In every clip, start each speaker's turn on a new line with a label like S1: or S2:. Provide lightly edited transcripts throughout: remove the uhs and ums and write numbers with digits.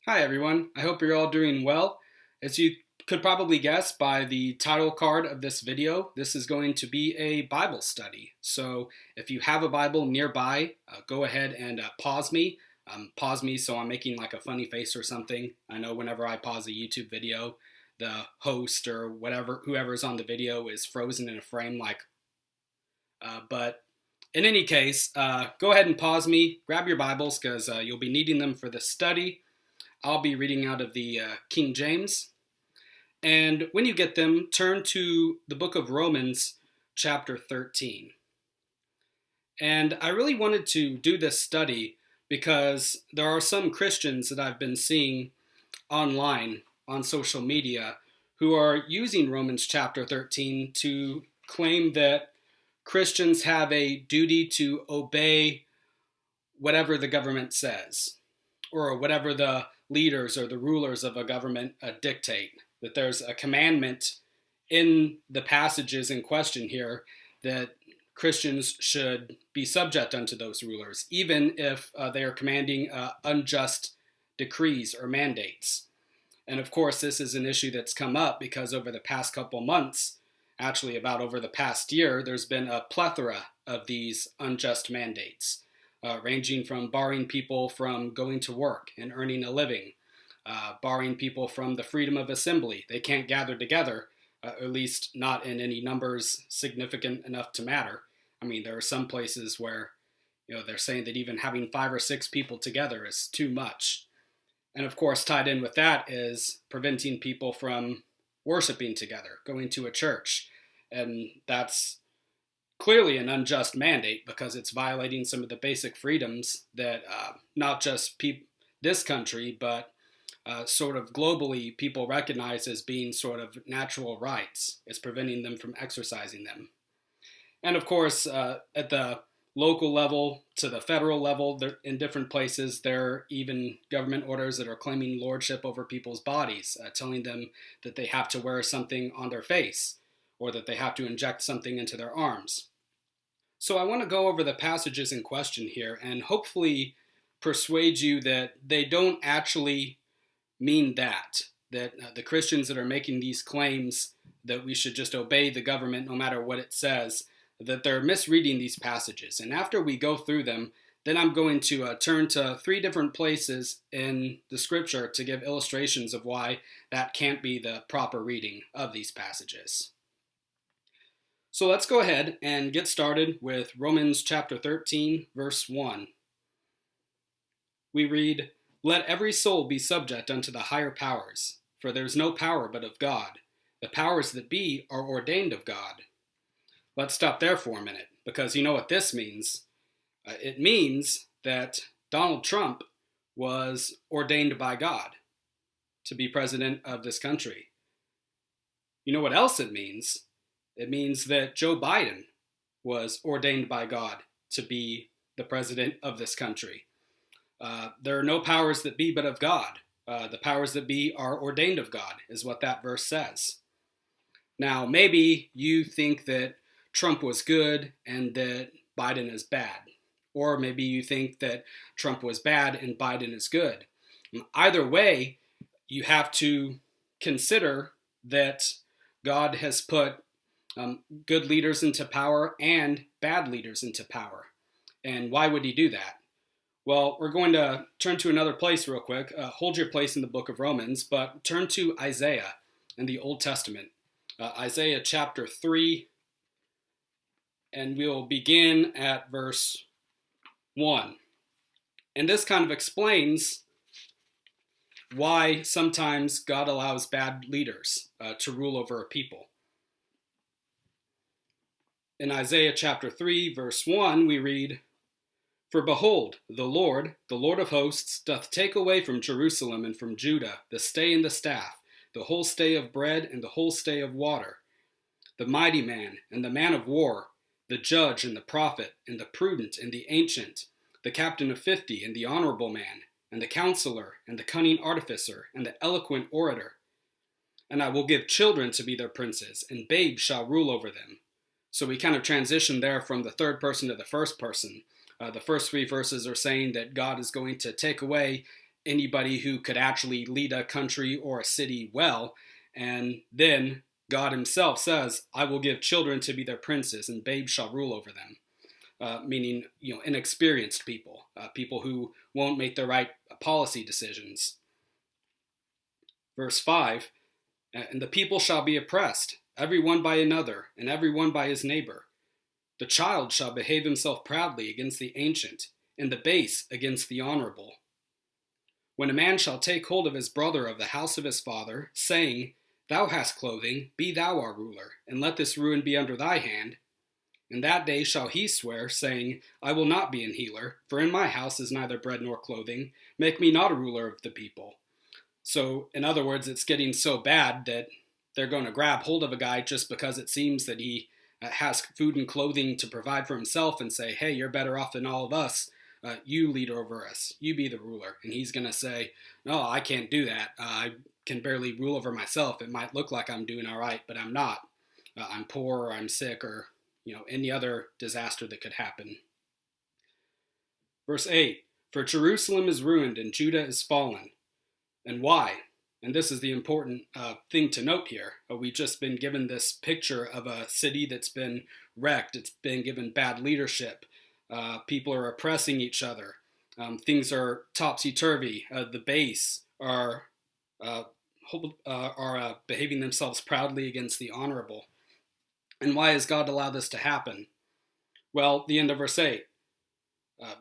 S1: Hi everyone, I hope you're all doing well. As you could probably guess by the title card of this video, this is going to be a Bible study. So if you have a Bible nearby, go ahead and pause me. Pause me so I'm making like a funny face or something. I know whenever I pause a YouTube video, the host or whoever's on the video is frozen in a frame but in any case, go ahead and pause me, grab your Bibles because you'll be needing them for this study. I'll be reading out of the King James. And when you get them, turn to the book of Romans, chapter 13. And I really wanted to do this study because there are some Christians that I've been seeing online on social media who are using Romans chapter 13 to claim that Christians have a duty to obey whatever the government says, or whatever the leaders or the rulers of a government dictate. That there's a commandment in the passages in question here that Christians should be subject unto those rulers, even if they are commanding unjust decrees or mandates. And of course, this is an issue that's come up because over the past couple months, actually about over the past year, there's been a plethora of these unjust mandates. Ranging from barring people from going to work and earning a living, barring people from the freedom of assembly. They can't gather together, at least not in any numbers significant enough to matter. I mean, there are some places where they're saying that even having 5 or 6 people together is too much. And of course, tied in with that is preventing people from worshiping together, going to a church. And that's clearly an unjust mandate because it's violating some of the basic freedoms that not just this country, but sort of globally people recognize as being sort of natural rights. It's preventing them from exercising them. And of course, at the local level to the federal level, in different places, there are even government orders that are claiming lordship over people's bodies, telling them that they have to wear something on their face or that they have to inject something into their arms. So I want to go over the passages in question here and hopefully persuade you that they don't actually mean that the Christians that are making these claims that we should just obey the government no matter what it says, that they're misreading these passages. And after we go through them, then I'm going to turn to 3 different places in the scripture to give illustrations of why that can't be the proper reading of these passages. So let's go ahead and get started with Romans chapter 13, verse 1. We read, "Let every soul be subject unto the higher powers, for there is no power but of God. The powers that be are ordained of God." Let's stop there for a minute, because you know what this means. It means that Donald Trump was ordained by God to be president of this country. You know what else it means? It means that Joe Biden was ordained by God to be the president of this country. There are no powers that be but of God. The powers that be are ordained of God, is what that verse says. Now, maybe you think that Trump was good and that Biden is bad. Or maybe you think that Trump was bad and Biden is good. Either way, you have to consider that God has put good leaders into power and bad leaders into power. And why would he do that? Well, we're going to turn to another place real quick. Hold your place in the book of Romans, but turn to Isaiah in the Old Testament. Isaiah chapter 3, and we'll begin at verse 1. And this kind of explains why sometimes God allows bad leaders to rule over a people. In Isaiah chapter 3, verse 1, we read, "For behold, the Lord of hosts, doth take away from Jerusalem and from Judah the stay and the staff, the whole stay of bread and the whole stay of water, the mighty man and the man of war, the judge and the prophet and the prudent and the ancient, the captain of 50 and the honorable man, and the counselor and the cunning artificer and the eloquent orator. And I will give children to be their princes, and babes shall rule over them." So we kind of transition there from the third person to the first person. The first 3 verses are saying that God is going to take away anybody who could actually lead a country or a city well. And then God himself says, I will give children to be their princes, and babes shall rule over them. Meaning, inexperienced people, people who won't make the right policy decisions. Verse 5, and the people shall be oppressed, every one by another, and every one by his neighbor. The child shall behave himself proudly against the ancient, and the base against the honorable. When a man shall take hold of his brother of the house of his father, saying, Thou hast clothing, be thou our ruler, and let this ruin be under thy hand. In that day shall he swear, saying, I will not be an healer, for in my house is neither bread nor clothing. Make me not a ruler of the people. So, in other words, it's getting so bad that they're going to grab hold of a guy just because it seems that he has food and clothing to provide for himself and say, hey, you're better off than all of us. You lead over us. You be the ruler. And he's going to say, no, I can't do that. I can barely rule over myself. It might look like I'm doing all right, but I'm not. I'm poor, or I'm sick, or any other disaster that could happen. Verse 8, for Jerusalem is ruined and Judah is fallen. And why? And this is the important thing to note here. We've just been given this picture of a city that's been wrecked. It's been given bad leadership. People are oppressing each other. Things are topsy-turvy. The base are behaving themselves proudly against the honorable. And why has God allowed this to happen? Well, the end of verse 8.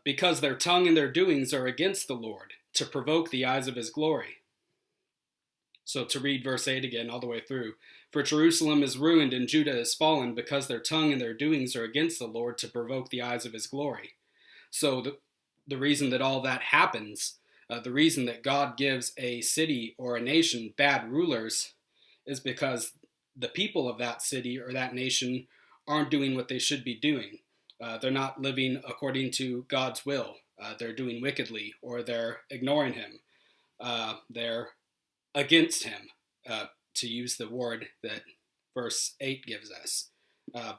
S1: Because their tongue and their doings are against the Lord, to provoke the eyes of his glory. So to read verse 8 again all the way through. For Jerusalem is ruined and Judah is fallen, because their tongue and their doings are against the Lord, to provoke the eyes of his glory. So the reason that all that happens, the reason that God gives a city or a nation bad rulers, is because the people of that city or that nation aren't doing what they should be doing. They're not living according to God's will. They're doing wickedly, or they're ignoring him. They're against him, to use the word that verse 8 gives us,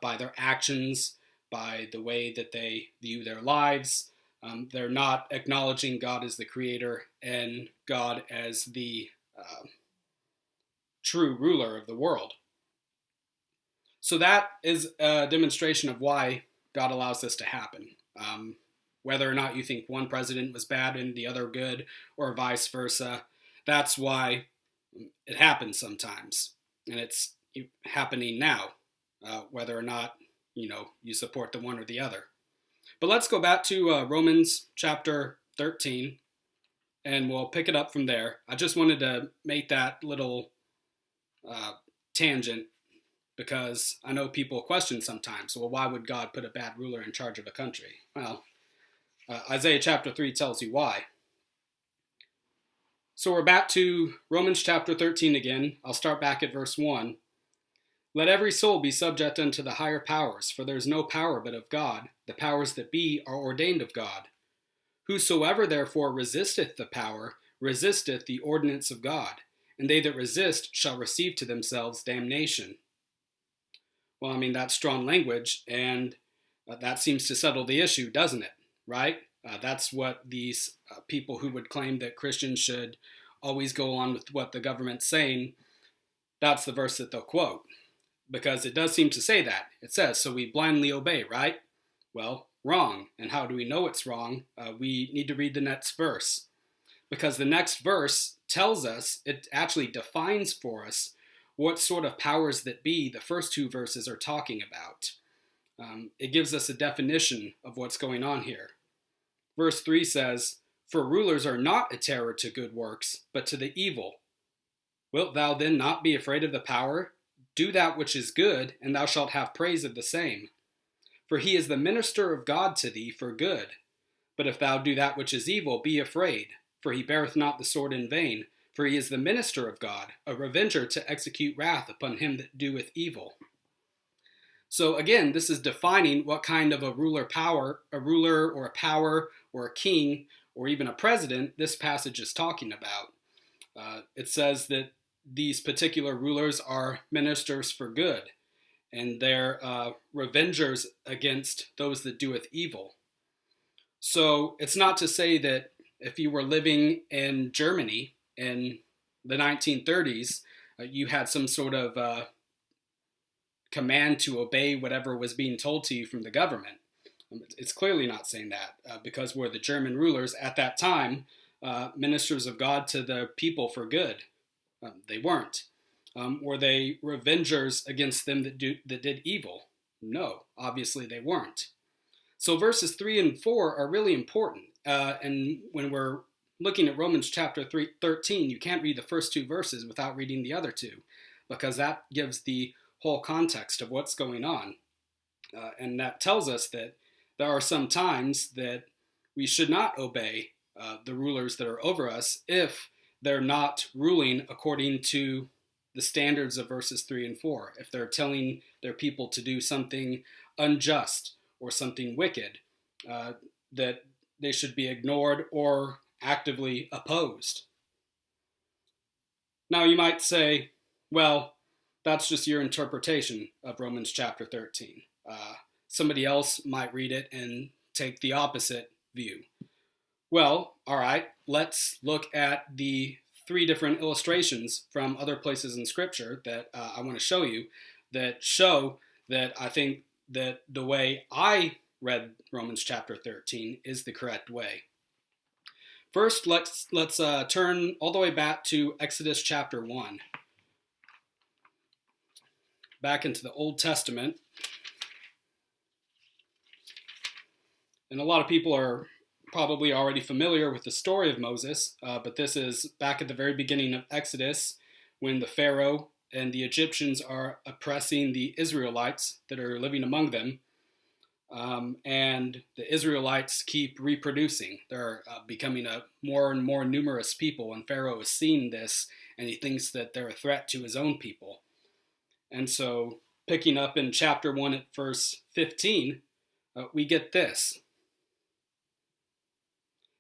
S1: by their actions, by the way that they view their lives. They're not acknowledging God as the creator and God as the true ruler of the world. So that is a demonstration of why God allows this to happen. Whether or not you think one president was bad and the other good, or vice versa, that's why it happens sometimes. And it's happening now, whether or not, you support the one or the other. But let's go back to Romans chapter 13, and we'll pick it up from there. I just wanted to make that little tangent, because I know people question sometimes, well, why would God put a bad ruler in charge of a country? Well, Isaiah chapter 3 tells you why. So we're back to Romans chapter 13 again. I'll start back at verse 1. Let every soul be subject unto the higher powers, for there is no power but of God. The powers that be are ordained of God. Whosoever therefore resisteth the power, resisteth the ordinance of God, and they that resist shall receive to themselves damnation. Well, that's strong language, and that seems to settle the issue, doesn't it? Right? That's what these people who would claim that Christians should always go on with what the government's saying, that's the verse that they'll quote. Because it does seem to say that. It says, so we blindly obey, right? Well, wrong. And how do we know it's wrong? We need to read the next verse. Because the next verse tells us, it actually defines for us what sort of powers that be the first two verses are talking about. It gives us a definition of what's going on here. Verse 3 says, for rulers are not a terror to good works, but to the evil. Wilt thou then not be afraid of the power? Do that which is good, and thou shalt have praise of the same. For he is the minister of God to thee for good. But if thou do that which is evil, be afraid, for he beareth not the sword in vain, for he is the minister of God, a revenger to execute wrath upon him that doeth evil. So again, this is defining what kind of a ruler or a power or a king or even a president this passage is talking about. It says that these particular rulers are ministers for good, and they're revengers against those that doeth evil. So it's not to say that if you were living in Germany in the 1930s, you had some sort of command to obey whatever was being told to you from the government. It's clearly not saying that because we're the German rulers at that time, ministers of God to the people for good. They weren't. Were they revengers against them that did evil? No, obviously they weren't. So verses 3 and 4 are really important. And when we're looking at Romans chapter 13, you can't read the first two verses without reading the other two, because that gives the whole context of what's going on. And that tells us that there are some times that we should not obey the rulers that are over us if they're not ruling according to the standards of verses 3 and 4. If they're telling their people to do something unjust or something wicked, that they should be ignored or actively opposed. Now you might say, well, that's just your interpretation of Romans chapter 13. Somebody else might read it and take the opposite view. Well, all right, let's look at the 3 different illustrations from other places in Scripture that I want to show you that show that I think that the way I read Romans chapter 13 is the correct way. First, let's turn all the way back to Exodus chapter 1. Back into the Old Testament. And a lot of people are probably already familiar with the story of Moses, but this is back at the very beginning of Exodus when the Pharaoh and the Egyptians are oppressing the Israelites that are living among them. And the Israelites keep reproducing. They're becoming a more and more numerous people, and Pharaoh is seeing this, and he thinks that they're a threat to his own people. And so, picking up in chapter 1 at verse 15, we get this.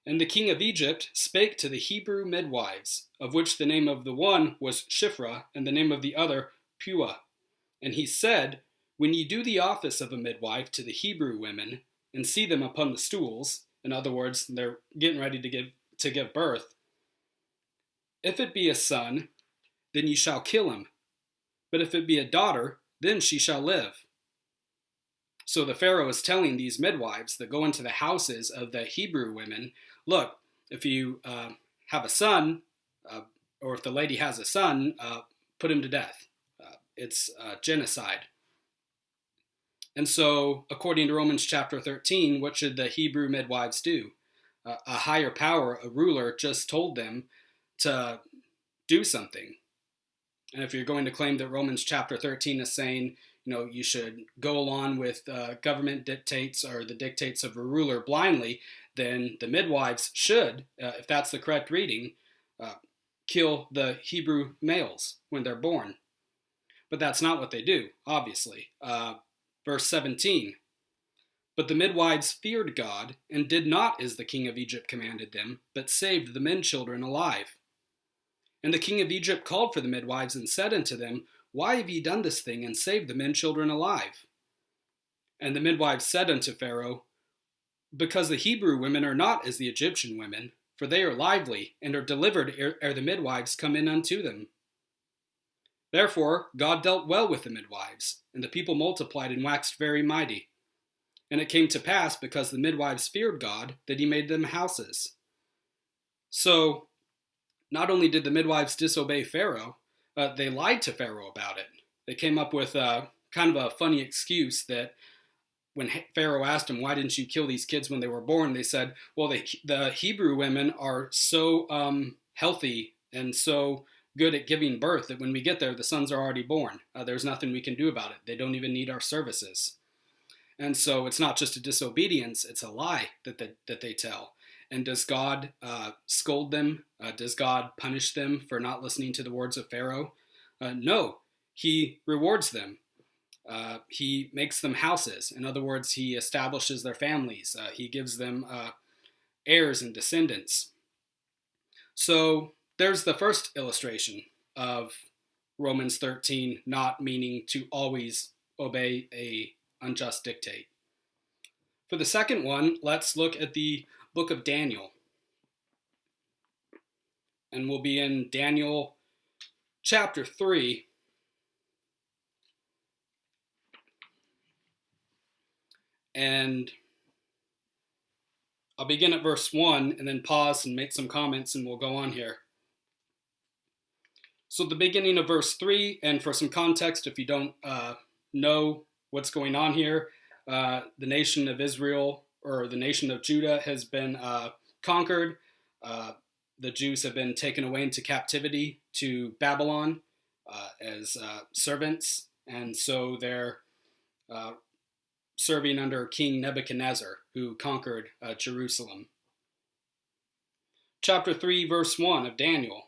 S1: And the king of Egypt spake to the Hebrew midwives, of which the name of the one was Shiphrah, and the name of the other Puah. And he said, when ye do the office of a midwife to the Hebrew women, and see them upon the stools, in other words, they're getting ready to give birth, if it be a son, then ye shall kill him. But if it be a daughter, then she shall live. So the Pharaoh is telling these midwives that go into the houses of the Hebrew women, look, if you have a son, or if the lady has a son, put him to death. It's genocide. And so, according to Romans chapter 13, what should the Hebrew midwives do? A higher power, a ruler, just told them to do something. And if you're going to claim that Romans chapter 13 is saying, you should go along with government dictates or the dictates of a ruler blindly, then the midwives should, if that's the correct reading, kill the Hebrew males when they're born. But that's not what they do, obviously. Verse 17, but the midwives feared God and did not as the king of Egypt commanded them, but saved the men children alive. And the king of Egypt called for the midwives and said unto them, why have ye done this thing and saved the men children alive? And the midwives said unto Pharaoh, because the Hebrew women are not as the Egyptian women, for they are lively and are delivered ere the midwives come in unto them. Therefore God dealt well with the midwives, and the people multiplied and waxed very mighty. And it came to pass, because the midwives feared God, that he made them houses. So, not only did the midwives disobey Pharaoh, they lied to Pharaoh about it. They came up with kind of a funny excuse that when Pharaoh asked him, why didn't you kill these kids when they were born? They said, well, the Hebrew women are so healthy and so good at giving birth that when we get there, the sons are already born. There's nothing we can do about it. They don't even need our services. And so it's not just a disobedience, it's a lie that they tell. And does God scold them? Does God punish them for not listening to the words of Pharaoh? No, he rewards them. He makes them houses. In other words, he establishes their families. He gives them heirs and descendants. So there's the first illustration of Romans 13 not meaning to always obey a unjust dictate. For the second one, let's look at the book of Daniel. and we'll be in Daniel chapter 3. And I'll begin at verse 1 and then pause and make some comments, and we'll go on here. So the beginning of verse 3, and for some context, if you don't know what's going on here, the nation of Israel, or the nation of Judah, has been conquered. The Jews have been taken away into captivity to Babylon as servants, and so they're serving under King Nebuchadnezzar, who conquered Jerusalem. Chapter 3, verse 1 of Daniel.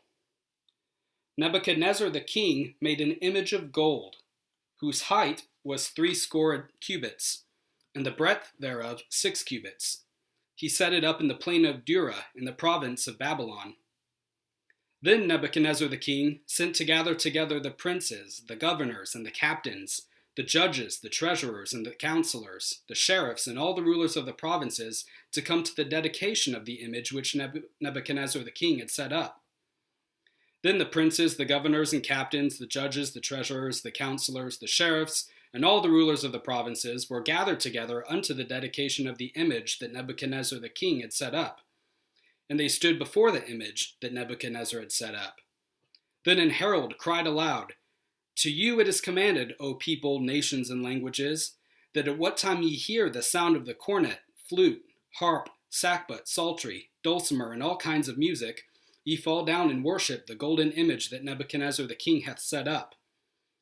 S1: Nebuchadnezzar the king made an image of gold, whose height was 60 cubits, and the breadth thereof 6 cubits. He set it up in the plain of Dura, in the province of Babylon. Then Nebuchadnezzar the king sent to gather together the princes, the governors, and the captains, the judges, the treasurers, and the counselors, the sheriffs, and all the rulers of the provinces, to come to the dedication of the image which Nebuchadnezzar the king had set up. Then the princes, the governors and captains, the judges, the treasurers, the counselors, the sheriffs, and all the rulers of the provinces were gathered together unto the dedication of the image that Nebuchadnezzar the king had set up. And they stood before the image that Nebuchadnezzar had set up. Then an herald cried aloud, To you it is commanded, O people, nations, and languages, that at what time ye hear the sound of the cornet, flute, harp, sackbut, psaltery, dulcimer, and all kinds of music, ye fall down and worship the golden image that Nebuchadnezzar the king hath set up.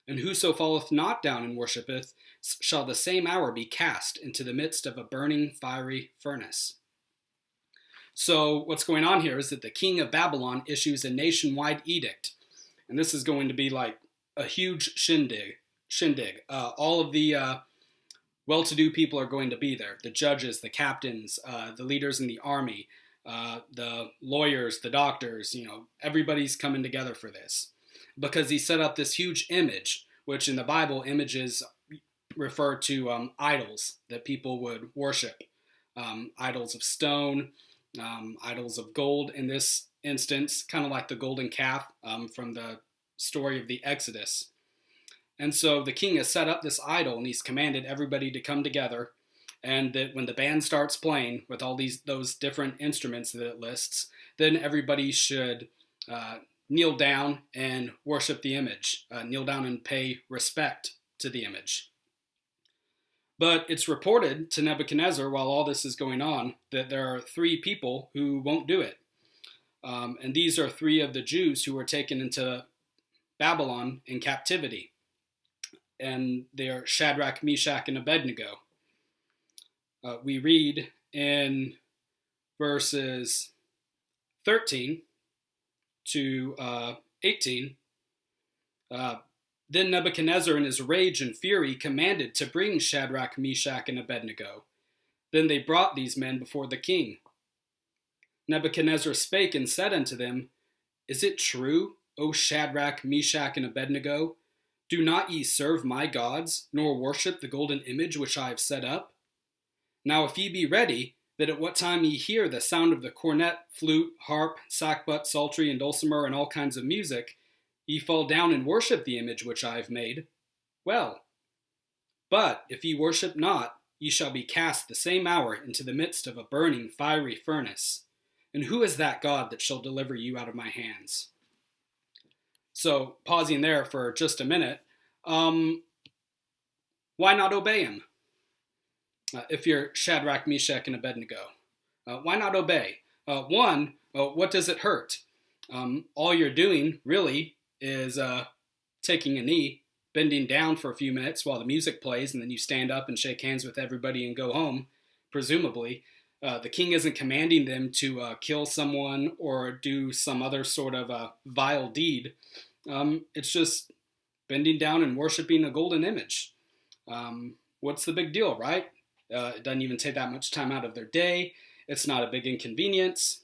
S1: And whoso falleth not down and worshipeth, shall the same hour be cast into the midst of a burning fiery furnace. So what's going on here is that the king of Babylon issues a nationwide edict. And this is going to be like a huge shindig. All of the well-to-do people are going to be there. The judges, the captains, the leaders in the army, the lawyers, the doctors, everybody's coming together for this. Because he set up this huge image, which in the Bible, images refer to idols that people would worship. Idols of stone, idols of gold in this instance, kind of like the golden calf from the story of the Exodus. And so the king has set up this idol, and he's commanded everybody to come together, and that when the band starts playing with all those different instruments that it lists, then everybody should kneel down and worship the image, kneel down and pay respect to the image. But it's reported to Nebuchadnezzar, while all this is going on, that there are 3 people who won't do it. And these are 3 of the Jews who were taken into Babylon in captivity. And they are Shadrach, Meshach, and Abednego. We read in verses 13 to 18, Then Nebuchadnezzar in his rage and fury commanded to bring Shadrach, Meshach, and Abednego. Then they brought these men before the king. Nebuchadnezzar spake and said unto them, Is it true, O Shadrach, Meshach, and Abednego? Do not ye serve my gods, nor worship the golden image which I have set up? Now if ye be ready, that at what time ye hear the sound of the cornet, flute, harp, sackbut, psaltery, and dulcimer, and all kinds of music, ye fall down and worship the image which I have made, well. But if ye worship not, ye shall be cast the same hour into the midst of a burning fiery furnace. And who is that God that shall deliver you out of my hands? So, pausing there for just a minute, why not obey him? If you're Shadrach, Meshach, and Abednego, why not obey? One, what does it hurt? All you're doing, really, is taking a knee, bending down for a few minutes while the music plays, and then you stand up and shake hands with everybody and go home, presumably. The king isn't commanding them to kill someone or do some other sort of vile deed. It's just bending down and worshiping a golden image. What's the big deal, right? It doesn't even take that much time out of their day. It's not a big inconvenience.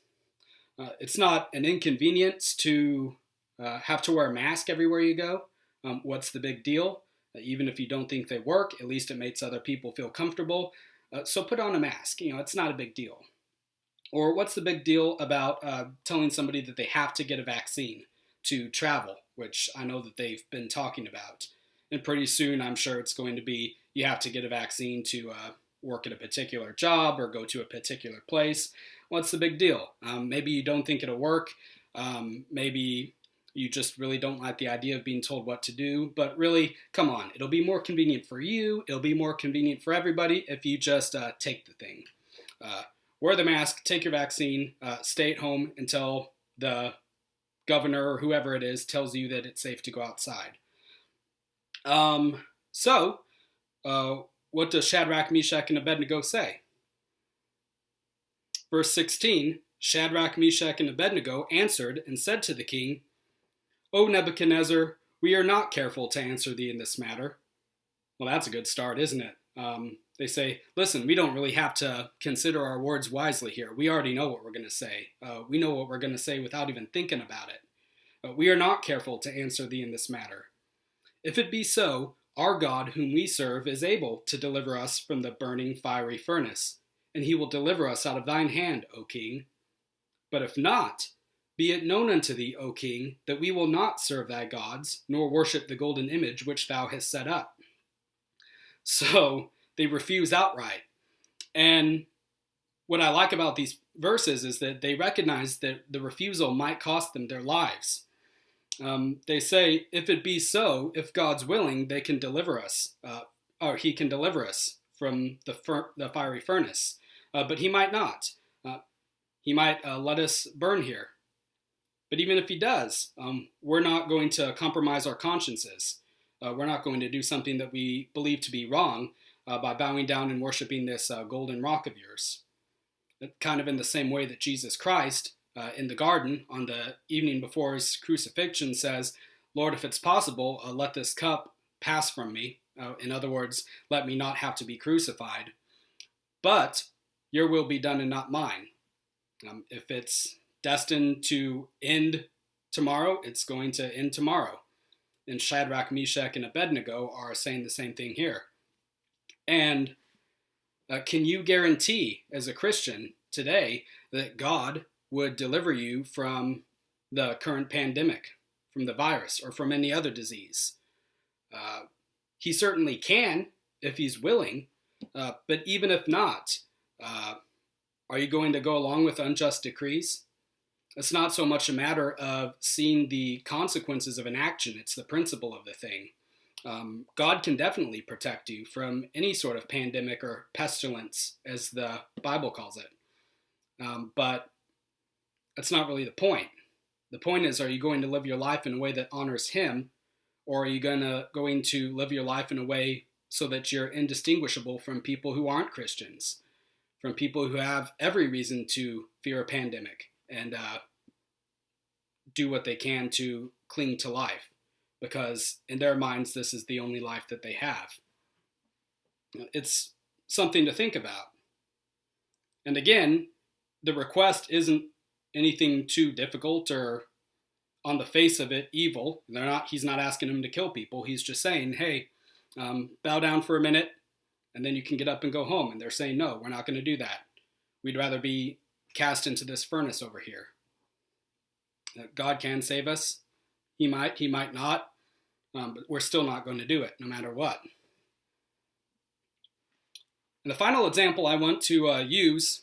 S1: It's not an inconvenience to have to wear a mask everywhere you go. What's the big deal? Even if you don't think they work, at least it makes other people feel comfortable. So put on a mask. It's not a big deal. Or what's the big deal about telling somebody that they have to get a vaccine to travel, which I know that they've been talking about. And pretty soon, I'm sure it's going to be you have to get a vaccine to work at a particular job or go to a particular place. What's the big deal? Maybe you don't think it'll work. Maybe you just really don't like the idea of being told what to do. But really, come on. It'll be more convenient for you. It'll be more convenient for everybody if you just take the thing. Wear the mask, take your vaccine, stay at home until the governor or whoever it is tells you that it's safe to go outside. So, what does Shadrach, Meshach, and Abednego say? Verse 16, Shadrach, Meshach, and Abednego answered and said to the king, O Nebuchadnezzar, we are not careful to answer thee in this matter. Well, that's a good start, isn't it? They say, listen, we don't really have to consider our words wisely here. We already know what we're going to say. We know what we're going to say without even thinking about it. We are not careful to answer thee in this matter. If it be so, our God whom we serve is able to deliver us from the burning fiery furnace, and he will deliver us out of thine hand, O king. But if not, be it known unto thee, O king, that we will not serve thy gods, nor worship the golden image which thou hast set up. So they refuse outright. And what I like about these verses is that they recognize that the refusal might cost them their lives. They say, if it be so, if God's willing, they can deliver us, or he can deliver us from the fiery furnace. But he might not. He might let us burn here. But even if he does, we're not going to compromise our consciences. We're not going to do something that we believe to be wrong by bowing down and worshiping this golden rock of yours. Kind of in the same way that Jesus Christ, in the garden on the evening before his crucifixion says, Lord, if it's possible, let this cup pass from me. In other words, let me not have to be crucified. But your will be done and not mine. If it's destined to end tomorrow, it's going to end tomorrow. And Shadrach, Meshach, and Abednego are saying the same thing here. And can you guarantee as a Christian today that God would deliver you from the current pandemic, from the virus, or from any other disease? He certainly can if he's willing, but even if not, are you going to go along with unjust decrees? It's not so much a matter of seeing the consequences of an action, it's the principle of the thing. God can definitely protect you from any sort of pandemic or pestilence, as the Bible calls it. But that's not really the point. The point is, are you going to live your life in a way that honors him, or are you going to live your life in a way so that you're indistinguishable from people who aren't Christians, from people who have every reason to fear a pandemic and do what they can to cling to life, because in their minds, this is the only life that they have. It's something to think about. And again, the request isn't anything too difficult or on the face of it evil. He's not asking them to kill people. He's just saying, hey, bow down for a minute and then you can get up and go home. And they're saying, no, we're not going to do that. We'd rather be cast into this furnace over here. God can save us. He might not, but we're still not going to do it no matter what. And the final example I want to use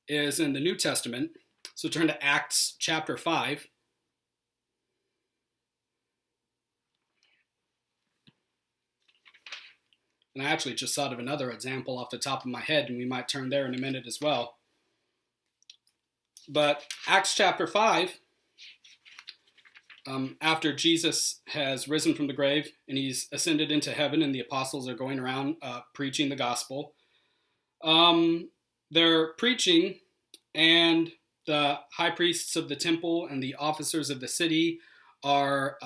S1: is in the New Testament. So turn to Acts chapter 5. And I actually just thought of another example off the top of my head, and we might turn there in a minute as well. But Acts chapter 5, after Jesus has risen from the grave and he's ascended into heaven and the apostles are going around preaching the gospel, they're preaching, and the high priests of the temple and the officers of the city are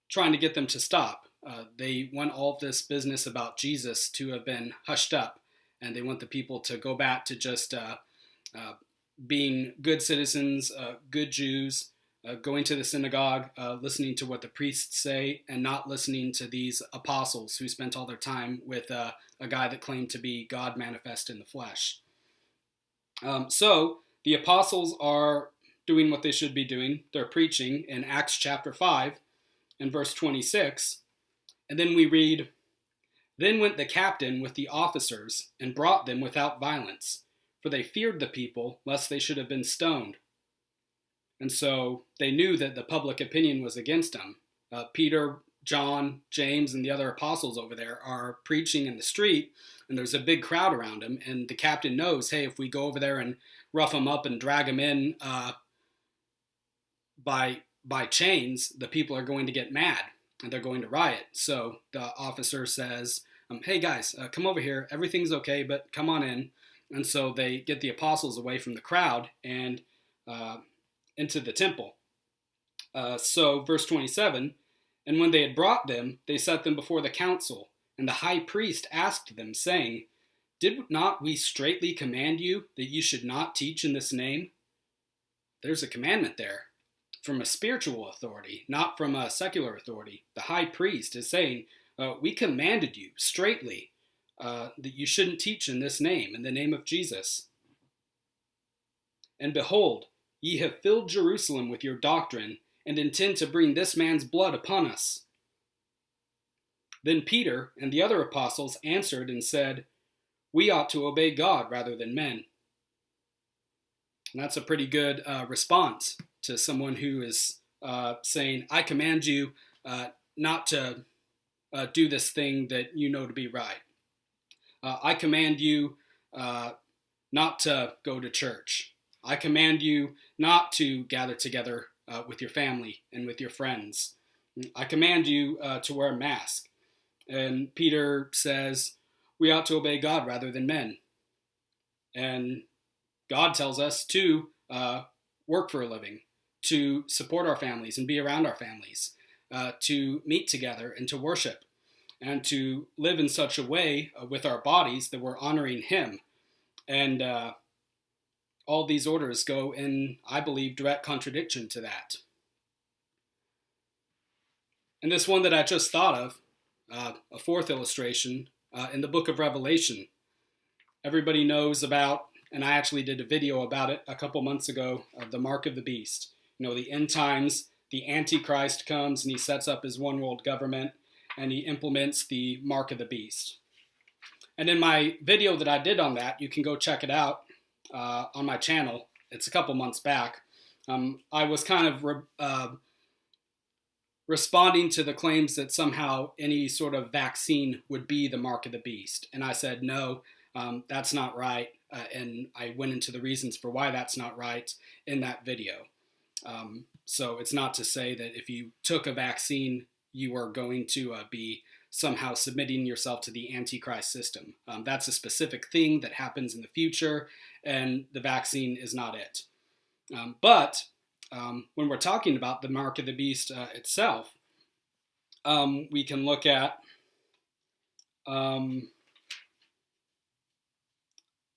S1: trying to get them to stop. They want all of this business about Jesus to have been hushed up, and they want the people to go back to just being good citizens, good Jews, going to the synagogue, listening to what the priests say, and not listening to these apostles who spent all their time with a guy that claimed to be God manifest in the flesh. So the apostles are doing what they should be doing. They're preaching in Acts chapter 5 and verse 26. And then we read, "Then went the captain with the officers and brought them without violence, for they feared the people, lest they should have been stoned." And so they knew that the public opinion was against them. Peter, John, James, and the other apostles over there are preaching in the street, and there's a big crowd around them. And the captain knows, hey, if we go over there and rough them up and drag them in by chains, the people are going to get mad and they're going to riot. So the officer says, hey guys, come over here. Everything's okay, but come on in. And so they get the apostles away from the crowd and into the temple. So verse 27, "And when they had brought them, they set them before the council. And the high priest asked them, saying, Did not we straitly command you that you should not teach in this name?" There's a commandment there from a spiritual authority, not from a secular authority. The high priest is saying, we commanded you straitly that you shouldn't teach in this name, in the name of Jesus. "And behold, ye have filled Jerusalem with your doctrine, and intend to bring this man's blood upon us." Then Peter and the other apostles answered and said, "We ought to obey God rather than men." And that's a pretty good response to someone who is saying, I command you not to do this thing that you know to be right. I command you not to go to church. I command you not to gather together with your family and with your friends. I command you to wear a mask. And Peter says, we ought to obey God rather than men. And God tells us to work for a living, to support our families and be around our families, to meet together and to worship, and to live in such a way with our bodies that we're honoring Him. And all these orders go in, I believe, direct contradiction to that. And this one that I just thought of, a fourth illustration, in the book of Revelation. Everybody knows about, and I actually did a video about it a couple months ago, the mark of the beast. You know, the end times, the Antichrist comes and he sets up his one world government and he implements the mark of the beast. And in my video that I did on that, you can go check it out on my channel. It's a couple months back. I was kind of responding to the claims that somehow any sort of vaccine would be the mark of the beast. And I said, no, that's not right. And I went into the reasons for why that's not right in that video. So it's not to say that if you took a vaccine, you are going to be somehow submitting yourself to the Antichrist system. That's a specific thing that happens in the future, and the vaccine is not it. But when we're talking about the mark of the beast itself, we can look at, let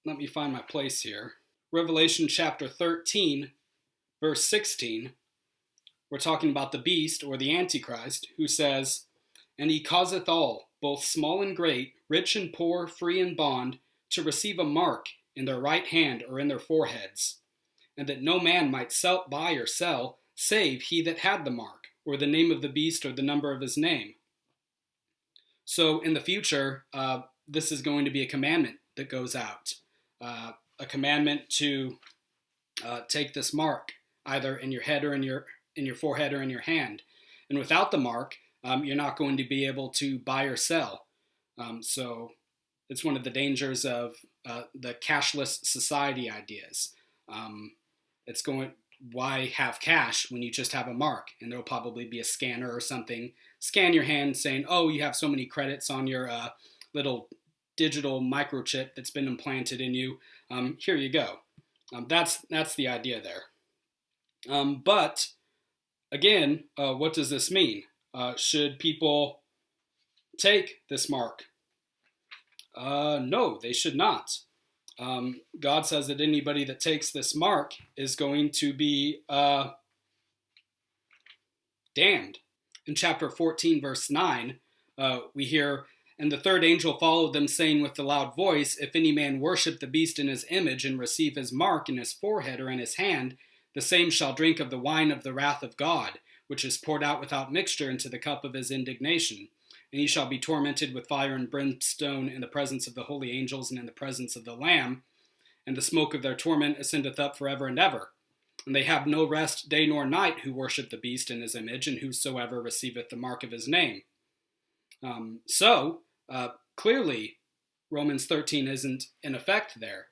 S1: me find my place here, Revelation chapter 13, verse 16. We're talking about the beast, or the Antichrist, who says, "And he causeth all, both small and great, rich and poor, free and bond, to receive a mark in their right hand or in their foreheads, and that no man might buy or sell, save he that had the mark, or the name of the beast, or the number of his name." So in the future, this is going to be a commandment that goes out, a commandment to take this mark, either in your head or in your forehead or in your hand. And without the mark, you're not going to be able to buy or sell. So it's one of the dangers of the cashless society ideas. Why have cash when you just have a mark? And there'll probably be a scanner or something. Scan your hand saying, oh, you have so many credits on your little digital microchip that's been implanted in you. Here you go. That's the idea there. But again, what does this mean? Should people take this mark? No, they should not. God says that anybody that takes this mark is going to be damned. In chapter 14, verse 9, we hear, And the third angel followed them, saying with a loud voice, If any man worship the beast in his image, and receive his mark in his forehead or in his hand, the same shall drink of the wine of the wrath of God, which is poured out without mixture into the cup of his indignation. And he shall be tormented with fire and brimstone in the presence of the holy angels and in the presence of the Lamb. And the smoke of their torment ascendeth up forever and ever. And they have no rest day nor night who worship the beast in his image, and whosoever receiveth the mark of his name. Clearly, Romans 13 isn't in effect there,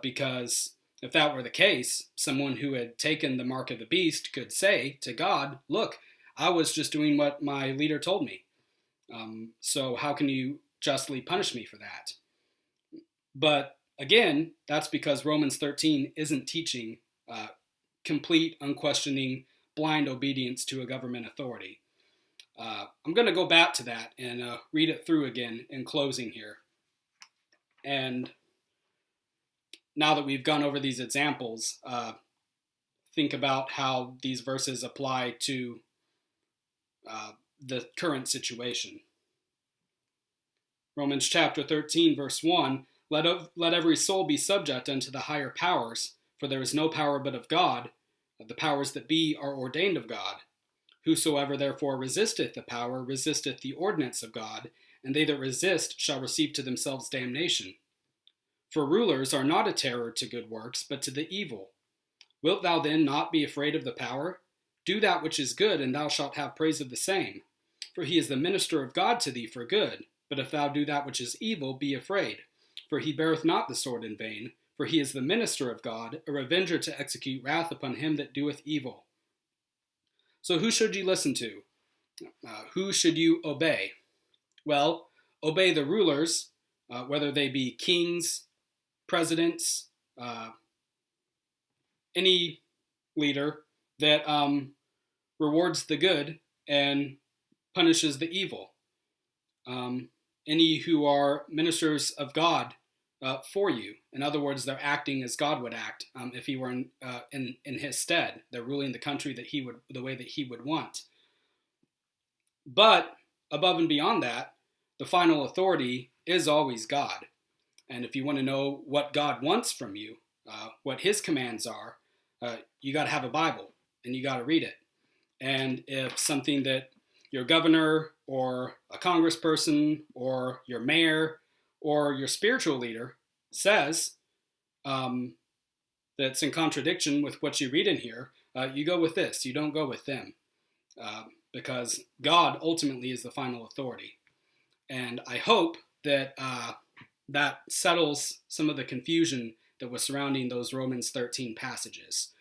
S1: because if that were the case, someone who had taken the mark of the beast could say to God, look, I was just doing what my leader told me. So how can you justly punish me for that? But again, that's because Romans 13 isn't teaching complete, unquestioning, blind obedience to a government authority. I'm going to go back to that and read it through again in closing here. And now that we've gone over these examples, think about how these verses apply to the current situation. Romans chapter 13, verse 1, Let every soul be subject unto the higher powers, for there is no power but of God. The powers that be are ordained of God. Whosoever therefore resisteth the power resisteth the ordinance of God, and they that resist shall receive to themselves damnation. For rulers are not a terror to good works, but to the evil. Wilt thou then not be afraid of the power? Do that which is good, and thou shalt have praise of the same. For he is the minister of God to thee for good. But if thou do that which is evil, be afraid. For he beareth not the sword in vain. For he is the minister of God, a revenger to execute wrath upon him that doeth evil. So who should you listen to? Who should you obey? Well, obey the rulers, whether they be kings, presidents, any leader that rewards the good and punishes the evil. Any who are ministers of God for you. In other words, they're acting as God would act if he were in his stead. They're ruling the country the way that he would want. But above and beyond that, the final authority is always God. And if you want to know what God wants from you, what his commands are, you got to have a Bible and you got to read it. And if something that your governor or a congressperson or your mayor or your spiritual leader says that's in contradiction with what you read in here, you go with this. You don't go with them, because God ultimately is the final authority. And I hope that that settles some of the confusion that was surrounding those Romans 13 passages.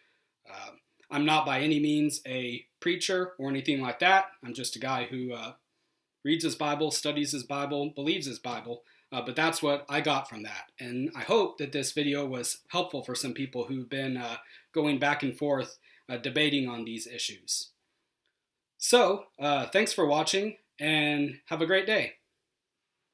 S1: I'm not by any means a preacher or anything like that. I'm just a guy who reads his Bible, studies his Bible, believes his Bible, but that's what I got from that. And I hope that this video was helpful for some people who've been going back and forth debating on these issues. So, thanks for watching and have a great day.